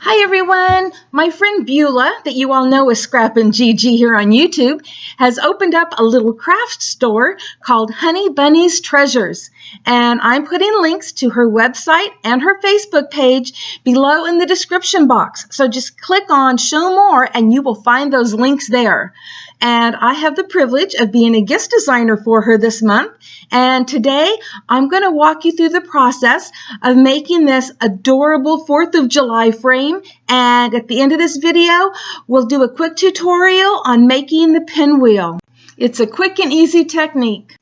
Hi everyone! My friend Beulah, that you all know as Scrap and Gigi here on YouTube, has opened up a little craft store called Honeybunnies Treasures. And I'm putting links to her website and her Facebook page below in the description box. So just click on Show More and you will find those links there. And I have the privilege of being a guest designer for her this month. And today I'm going to walk you through the process of making this adorable 4th of July frame. And at the end of this video, we'll do a quick tutorial on making the pinwheel. It's a quick and easy technique.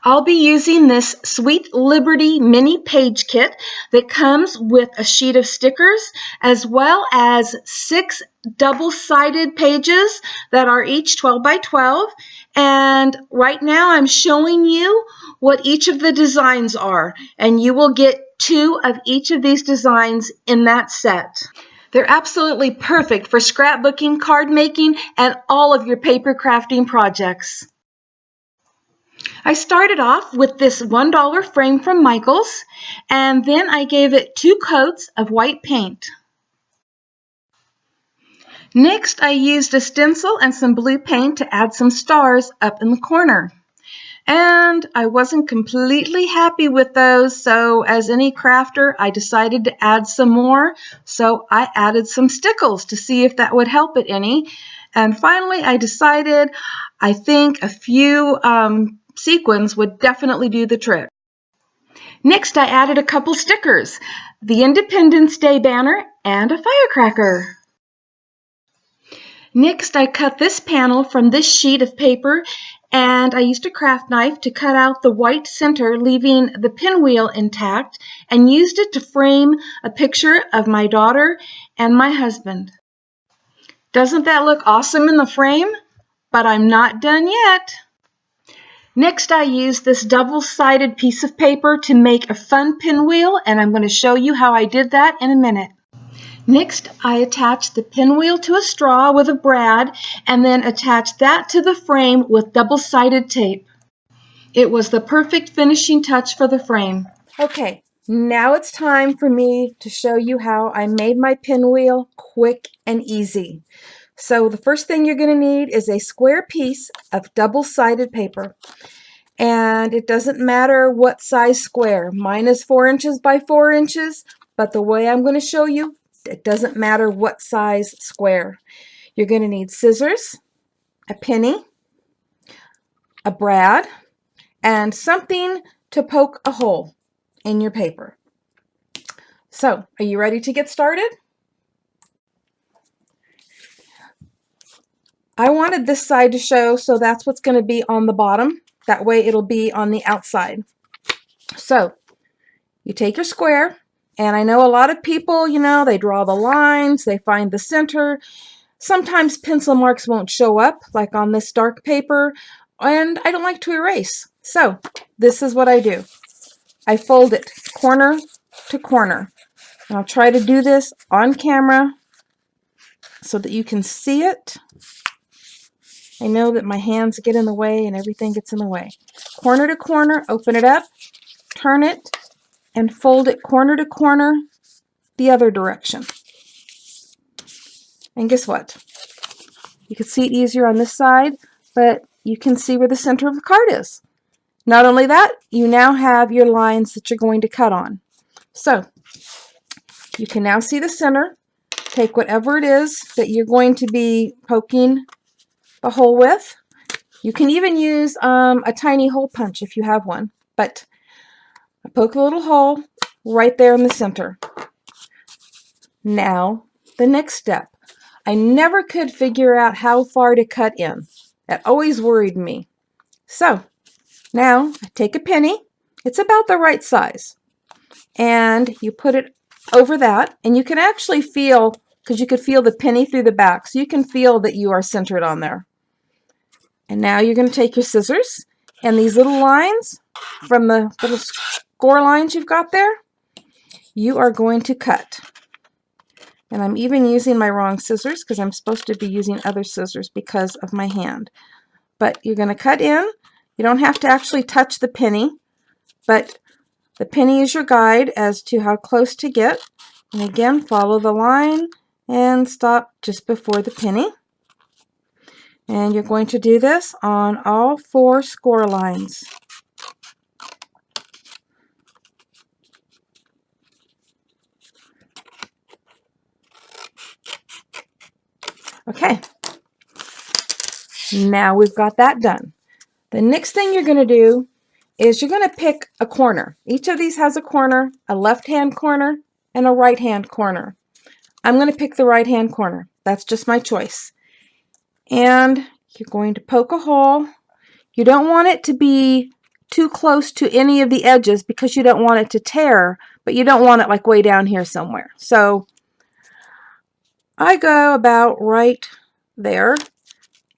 I'll be using this Sweet Liberty mini page kit that comes with a sheet of stickers as well as 6 double-sided pages that are each 12 by 12. And right now I'm showing you what each of the designs are, and you will get 2 of each of these designs in that set. They're absolutely perfect for scrapbooking, card making, and all of your paper crafting projects. I started off with this $1 frame from Michaels, and then I gave it 2 coats of white paint. Next, I used a stencil and some blue paint to add some stars up in the corner. And I wasn't completely happy with those, so as any crafter, I decided to add some more. So I added some stickles to see if that would help it any. And finally, I decided I think a few sequins would definitely do the trick. Next, I added a couple stickers, the Independence Day banner and a firecracker. Next, I cut this panel from this sheet of paper, and I used a craft knife to cut out the white center, leaving the pinwheel intact, and used it to frame a picture of my daughter and my husband. Doesn't that look awesome in the frame? But I'm not done yet. Next, I used this double-sided piece of paper to make a fun pinwheel, and I'm going to show you how I did that in a minute. Next, I attached the pinwheel to a straw with a brad, and then attached that to the frame with double-sided tape. It was the perfect finishing touch for the frame. Okay, now it's time for me to show you how I made my pinwheel quick and easy. So the first thing you're going to need is a square piece of double-sided paper. And it doesn't matter what size square. Mine is 4 inches by 4 inches, but the way I'm going to show you, it doesn't matter what size square. You're going to need scissors, a penny, a brad, and something to poke a hole in your paper. So, are you ready to get started? I wanted this side to show, so that's what's going to be on the bottom. That way it'll be on the outside. So you take your square, and I know a lot of people, they draw the lines, they find the center. Sometimes pencil marks won't show up, like on this dark paper, and I don't like to erase. So this is what I do. I fold it corner to corner. And I'll try to do this on camera so that you can see it. I know that my hands get in the way and everything gets in the way. Corner to corner, open it up, turn it, and fold it corner to corner the other direction. And guess what? You can see it easier on this side, but you can see where the center of the card is. Not only that, you now have your lines that you're going to cut on. So you can now see the center. Take whatever it is that you're going to be poking the hole with. You can even use a tiny hole punch if you have one, but I poke a little hole right there in the center. Now, the next step. I never could figure out how far to cut in. That always worried me. So, now I take a penny. It's about the right size. And you put it over that, and you can actually feel, because you could feel the penny through the back, so you can feel that you are centered on there. And now you're going to take your scissors, and these little lines from the little score lines you've got there, you are going to cut. And I'm even using my wrong scissors because I'm supposed to be using other scissors because of my hand. But you're going to cut in. You don't have to actually touch the penny, but the penny is your guide as to how close to get. And again, follow the line and stop just before the penny. And you're going to do this on all 4 score lines. Okay, now we've got that done. The next thing you're going to do is you're going to pick a corner. Each of these has a corner, a left-hand corner and a right-hand corner. I'm going to pick the right-hand corner. That's just my choice. And you're going to poke a hole. You don't want it to be too close to any of the edges because you don't want it to tear, but you don't want it like way down here somewhere. So I go about right there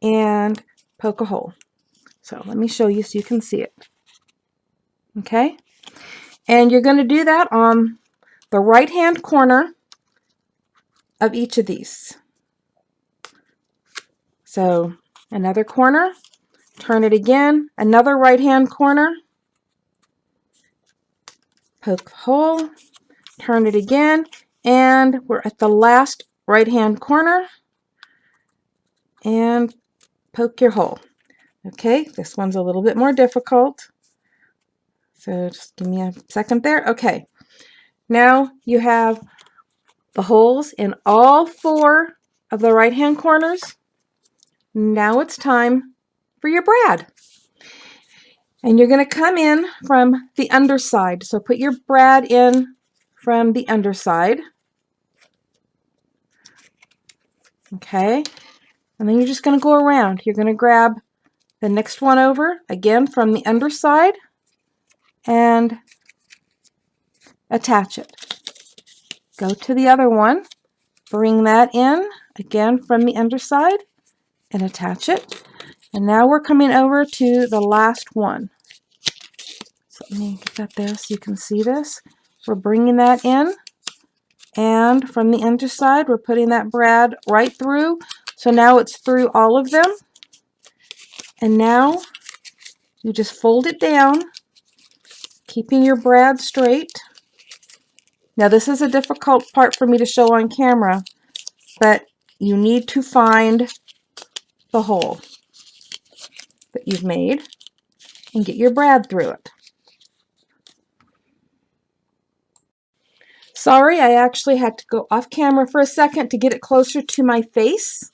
and poke a hole. So let me show you so you can see it. Okay? And you're going to do that on the right-hand corner of each of these. So another corner, turn it again, another right-hand corner, poke the hole, turn it again, and we're at the last right-hand corner, and poke your hole. Okay, this one's a little bit more difficult, so just give me a second there. Okay, now you have the holes in all 4 of the right-hand corners. Now it's time for your brad. And you're going to come in from the underside. So put your brad in from the underside. Okay, and then you're just going to go around. You're going to grab the next one over, again from the underside, and attach it. Go to the other one, bring that in, again from the underside, and attach it. And now we're coming over to the last one. So let me get that there so you can see this. We're bringing that in, and from the underside, we're putting that brad right through. So now it's through all of them. And now you just fold it down, keeping your brad straight. Now this is a difficult part for me to show on camera, but you need to find the hole that you've made and get your brad through it. Sorry, I actually had to go off camera for a second to get it closer to my face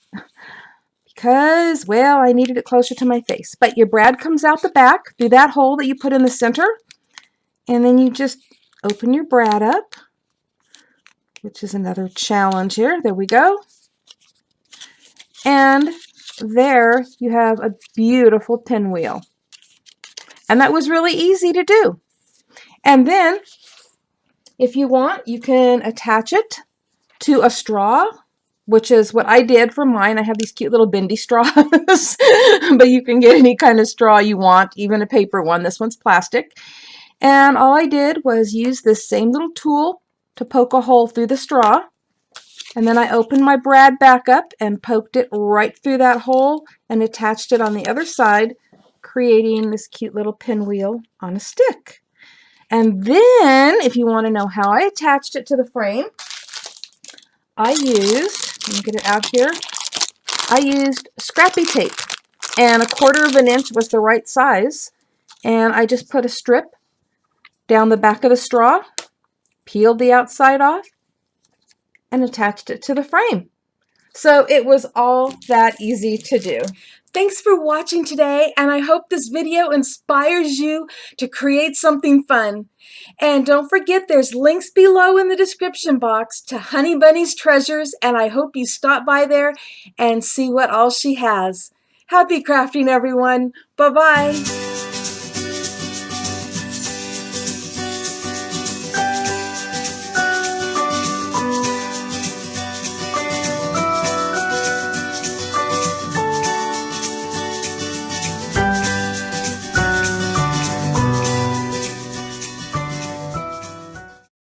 because, well, I needed it closer to my face. But your brad comes out the back through that hole that you put in the center, and then you just open your brad up, which is another challenge here. There we go. And there you have a beautiful pinwheel. And that was really easy to do. And then, if you want, you can attach it to a straw, which is what I did for mine. I have these cute little bendy straws, but you can get any kind of straw you want, even a paper one. This one's plastic. And all I did was use this same little tool to poke a hole through the straw. And then I opened my brad back up and poked it right through that hole and attached it on the other side, creating this cute little pinwheel on a stick. And then, if you want to know how I attached it to the frame, I used, let me get it out here, I used scrappy tape, and 1/4 of an inch was the right size, and I just put a strip down the back of the straw, peeled the outside off, and attached it to the frame. So it was all that easy to do. Thanks for watching today, and I hope this video inspires you to create something fun. And don't forget, there's links below in the description box to Honeybunnies Treasures, and I hope you stop by there and see what all she has. Happy crafting, everyone. Bye-bye.